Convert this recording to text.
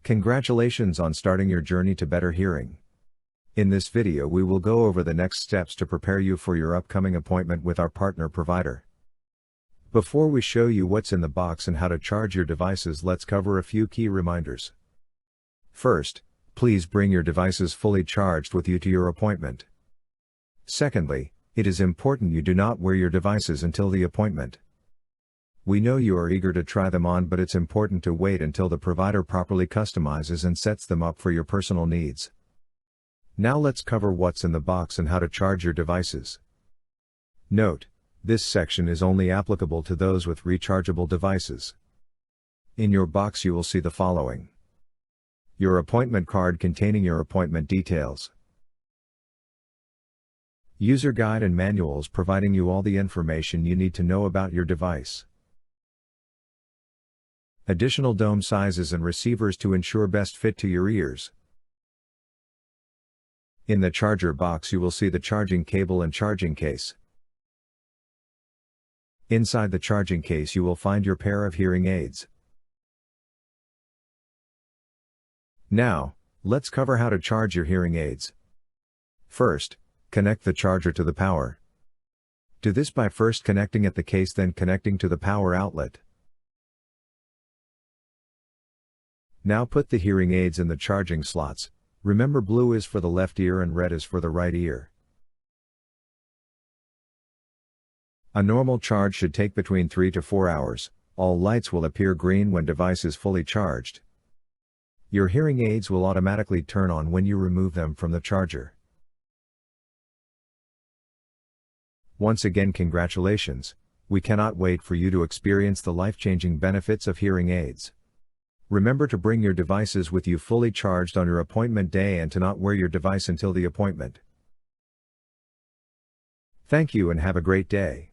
Congratulations on starting your journey to better hearing. In this video we will go over the next steps to prepare you for your upcoming appointment with our partner provider. Before we show you what's in the box and how to charge your devices, let's cover a few key reminders. First, please bring your devices fully charged with you to your appointment. Secondly, it is important you do not wear your devices until the appointment. We know you are eager to try them on, but it's important to wait until the provider properly customizes and sets them up for your personal needs. Now let's cover what's in the box and how to charge your devices. Note, this section is only applicable to those with rechargeable devices. In your box you will see the following: your appointment card containing your appointment details, user guide and manuals providing you all the information you need to know about your device, additional dome sizes and receivers to ensure best fit to your ears. In the charger box you will see the charging cable and charging case. Inside the charging case you will find your pair of hearing aids. Now, let's cover how to charge your hearing aids. First, connect the charger to the power. Do this by first connecting at the case, then connecting to the power outlet. Now put the hearing aids in the charging slots. Remember, blue is for the left ear and red is for the right ear. A normal charge should take between 3 to 4 hours. All lights will appear green when device is fully charged. Your hearing aids will automatically turn on when you remove them from the charger. Once again, congratulations. We cannot wait for you to experience the life-changing benefits of hearing aids. Remember to bring your devices with you fully charged on your appointment day and to not wear your device until the appointment. Thank you and have a great day.